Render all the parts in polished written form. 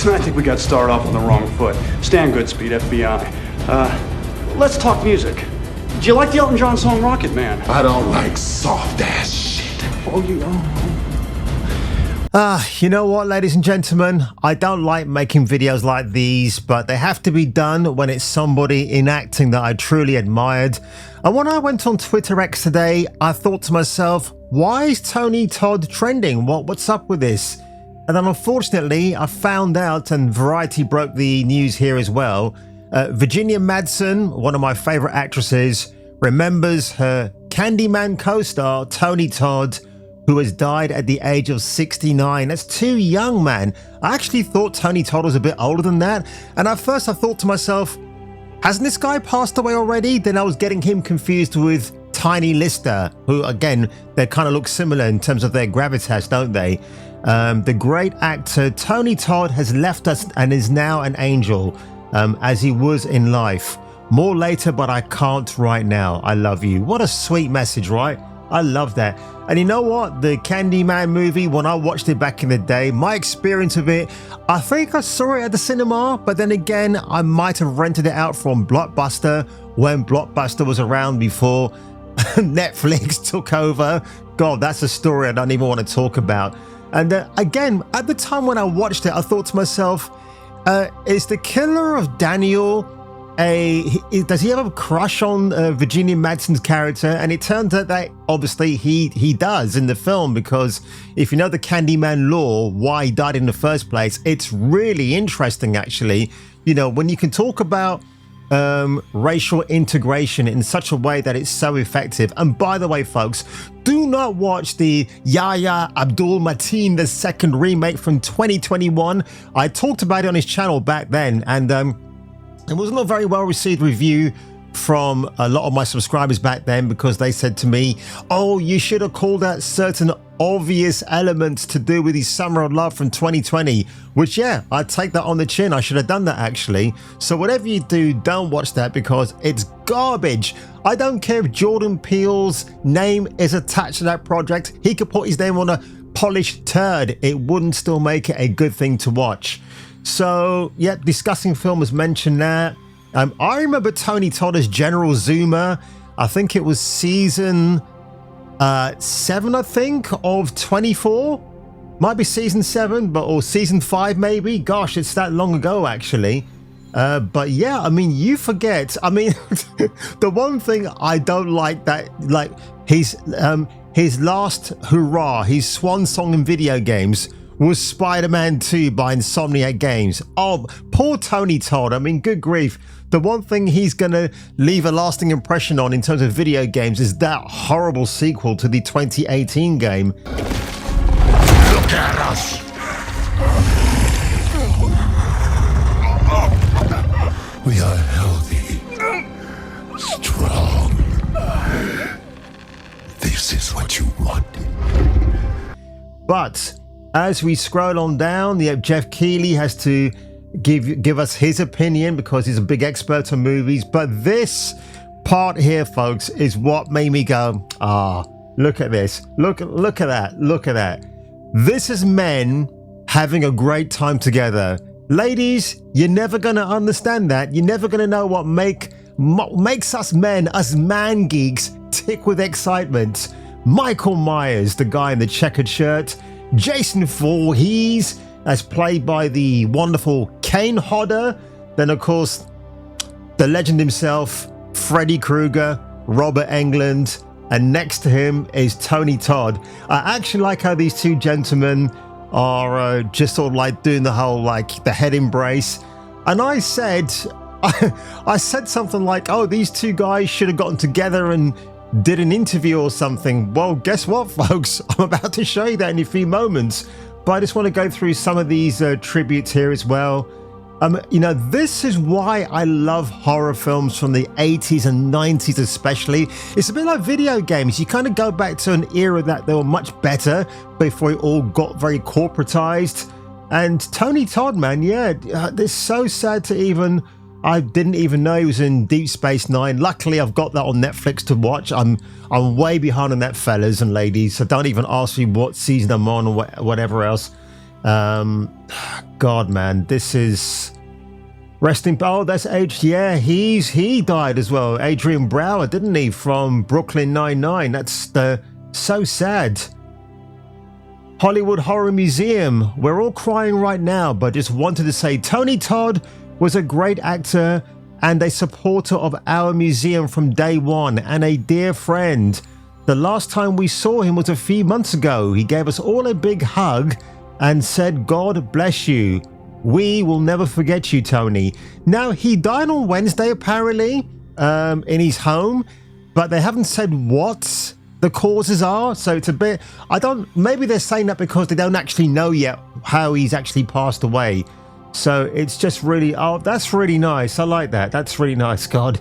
Listen, I think we got started off on the wrong foot. Stand Goodspeed, FBI. Let's talk music. Do you like the Elton John song Rocket Man? I don't like soft-ass shit. Oh, you You know what, ladies and gentlemen? I don't like making videos like these, but they have to be done when it's somebody enacting that I truly admired. And when I went on Twitter X today, I thought to myself, why is Tony Todd trending? What's up with this? And then unfortunately, I found out, and Variety broke the news here as well, Virginia Madsen, one of my favorite actresses, remembers her Candyman co-star, Tony Todd, who has died at the age of 69. That's too young, man. I actually thought Tony Todd was a bit older than that. And at first I thought to myself, hasn't this guy passed away already? Then I was getting him confused with Tiny Lister, who again, they kind of look similar in terms of their gravitas, don't they? The great actor Tony Todd has left us and is now an angel, as he was in life. More later, but I can't right now. I love you. What a sweet message, right? I love that. And you know what? The Candyman movie, when I watched it back in the day, my experience of it, I think I saw it at the cinema, but then again, I might have rented it out from Blockbuster when Blockbuster was around before Netflix took over. God, that's a story I don't even want to talk about. And again, at the time when I watched it, I thought to myself, is the killer of Daniel does he have a crush on Virginia Madsen's character? And it turns out that obviously he does in the film, because if you know the Candyman lore, why he died in the first place, it's really interesting actually. You know, when you can talk about racial integration in such a way that it's so effective. And by the way, folks, do not watch the Yahya Abdul-Mateen II remake from 2021. I talked about it on his channel back then, and it wasn't a very well received review from a lot of my subscribers back then, because they said to me, oh, you should have called out certain obvious elements to do with his Summer of Love from 2020, which, yeah, I take that on the chin. I should have done that actually. So whatever you do, don't watch that, because it's garbage. I don't care if Jordan Peele's name is attached to that project. He could put his name on a polished turd. It wouldn't still make it a good thing to watch. So, yeah, discussing film as mentioned there. I remember Tony Todd as General Zuma. I think it was season 7, I think, of 24. Might be season 7, or season 5 maybe. Gosh, it's that long ago actually. But yeah, I mean, you forget. I mean, the one thing I don't like his last hurrah, his swan song in video games, was Spider-Man 2 by Insomniac Games. Oh, poor Tony Todd. I mean, good grief. The one thing he's going to leave a lasting impression on in terms of video games is that horrible sequel to the 2018 game. Look at us! We are healthy, strong. This is what you wanted. But as we scroll on down, Jeff Keighley has to give us his opinion because he's a big expert on movies. But this part here, folks, is what made me go, look at this. Look at that. Look at that. This is men having a great time together. Ladies, you're never going to understand that. You're never going to know what makes us men, us man geeks, tick with excitement. Michael Myers, the guy in the checkered shirt. Jason Voorhees, as played by the wonderful Kane Hodder. Then, of course, the legend himself, Freddy Krueger, Robert Englund, and next to him is Tony Todd. I actually like how these two gentlemen are just sort of like doing the whole the head embrace. And I said something like, oh, these two guys should have gotten together and did an interview or something. Well, guess what, folks? I'm about to show you that in a few moments. But I just want to go through some of these tributes here as well. You know, this is why I love horror films from the 80s and 90s especially. It's a bit like video games. You kind of go back to an era that they were much better before it all got very corporatized. And Tony Todd, man, yeah, it's so sad to I didn't even know he was in Deep Space Nine. Luckily, I've got that on Netflix to watch. I'm way behind on that, fellas and ladies. So don't even ask me what season I'm on or whatever else. God, man, this is resting. Oh, that's age. Yeah, he died as well. Adrian Brower, didn't he, from Brooklyn Nine-Nine? That's so sad. Hollywood Horror Museum. We're all crying right now, but just wanted to say Tony Todd was a great actor and a supporter of our museum from day one and a dear friend. The last time we saw him was a few months ago. He gave us all a big hug and said, God bless you. We will never forget you, Tony. Now, he died on Wednesday, apparently, in his home, but they haven't said what the causes are. So it's a bit, maybe they're saying that because they don't actually know yet how he's actually passed away. So it's just really, oh, that's really nice. I like that. That's really nice, God.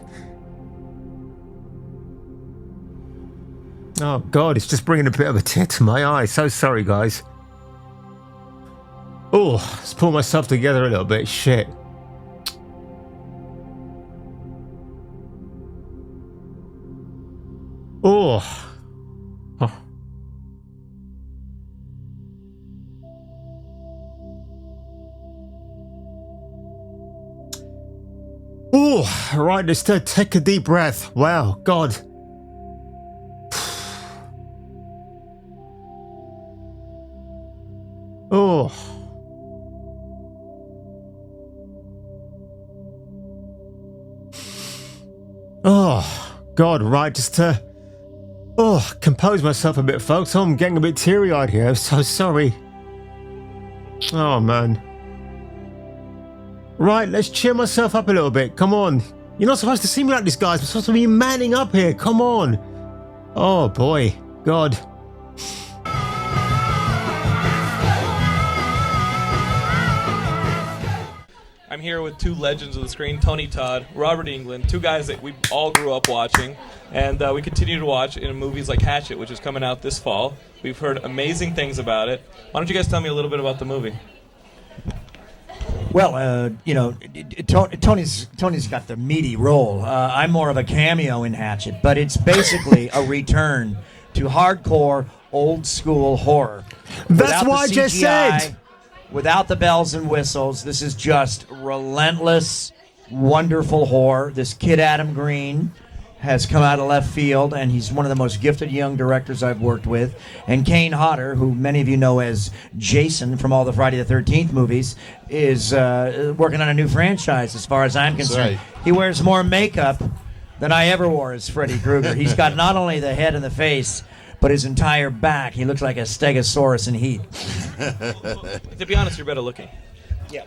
Oh, God, it's just bringing a bit of a tear to my eye. So sorry, guys. Oh, let's pull myself together a little bit. Shit. Oh. Oh, right, let's take a deep breath. Wow, God. Oh. Oh, God, right, just to compose myself a bit, folks. I'm getting a bit teary-eyed here. I'm so sorry. Oh, man. Right, let's cheer myself up a little bit. Come on. You're not supposed to see me like this, guys. I'm supposed to be manning up here. Come on. Oh, boy. God. I'm here with two legends of the screen, Tony Todd, Robert Englund, two guys that we all grew up watching, and we continue to watch in movies like Hatchet, which is coming out this fall. We've heard amazing things about it. Why don't you guys tell me a little bit about the movie? Well, you know, Tony's got the meaty role. I'm more of a cameo in Hatchet, but it's basically a return to hardcore, old-school horror. That's what I just said. Without the bells and whistles, this is just relentless, wonderful horror. This kid, Adam Green, has come out of left field, and he's one of the most gifted young directors I've worked with. And Kane Hodder, who many of you know as Jason from all the Friday the 13th movies, is working on a new franchise as far as I'm concerned. Right. He wears more makeup than I ever wore as Freddy Krueger. He's got not only the head and the face, but his entire back. He looks like a stegosaurus in heat. To be honest, you're better looking. Yeah.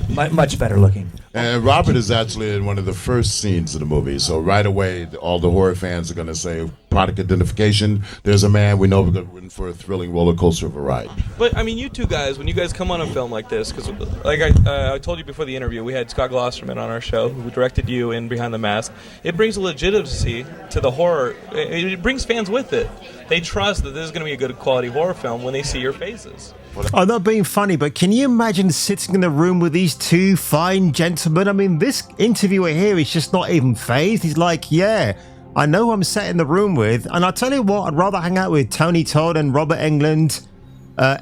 Much better looking. And Robert is actually in one of the first scenes of the movie, so right away all the horror fans are going to say, product identification, there's a man, we know we're going to win for a thrilling roller coaster of a ride. But, I mean, you two guys, when you guys come on a film like this, because like I told you before the interview, we had Scott Glosserman on our show, who directed you in Behind the Mask. It brings a legitimacy to the horror. It brings fans with it. They trust that this is going to be a good quality horror film when they see your faces. I'm not being funny, but can you imagine sitting in the room with these two fine gentlemen? I mean, this interviewer here is just not even fazed. He's like, yeah, I know who I'm sat in the room with. And I'll tell you what, I'd rather hang out with Tony Todd and Robert Englund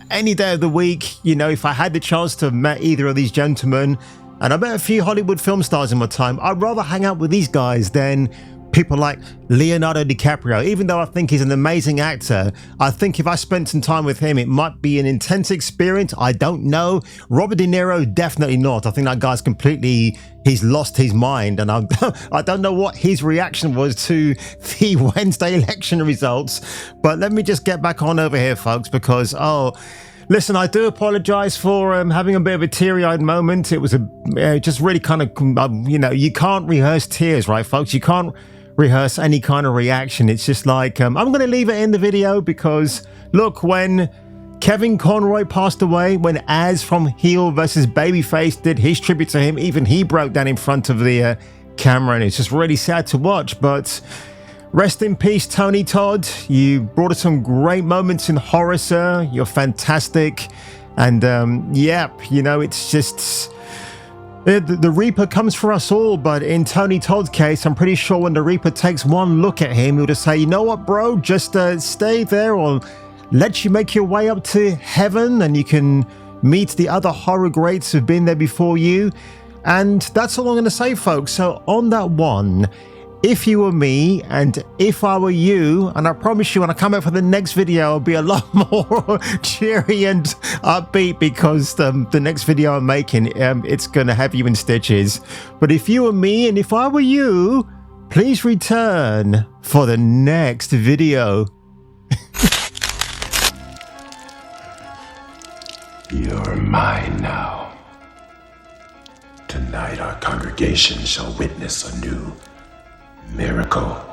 any day of the week. You know, if I had the chance to have met either of these gentlemen, and I met a few Hollywood film stars in my time, I'd rather hang out with these guys than people like Leonardo DiCaprio. Even though I think he's an amazing actor, I think if I spent some time with him, it might be an intense experience. I don't know. Robert De Niro, definitely not. I think that guy's he's lost his mind, and I don't know what his reaction was to the Wednesday election results. But let me just get back on over here, folks, because, listen, I do apologize for having a bit of a teary-eyed moment. It was just really kind of, you can't rehearse tears, right, folks? You can't rehearse any kind of reaction. It's just like, I'm going to leave it in the video because, look, when Kevin Conroy passed away, when Az from Heel versus Babyface did his tribute to him, even he broke down in front of the camera, and it's just really sad to watch. But rest in peace, Tony Todd. You brought us some great moments in horror, sir. You're fantastic. And it's just the Reaper comes for us all. But in Tony Todd's case, I'm pretty sure when the Reaper takes one look at him, he'll just say, you know what, bro, just stay there, or let you make your way up to heaven, and you can meet the other horror greats who've been there before you. And that's all I'm going to say, folks. So on that one, if you were me and if I were you, and I promise you when I come out for the next video, I'll be a lot more cheery and upbeat, because the next video I'm making, it's going to have you in stitches. But if you were me and if I were you, please return for the next video. You're mine now. Tonight our congregation shall witness a new miracle.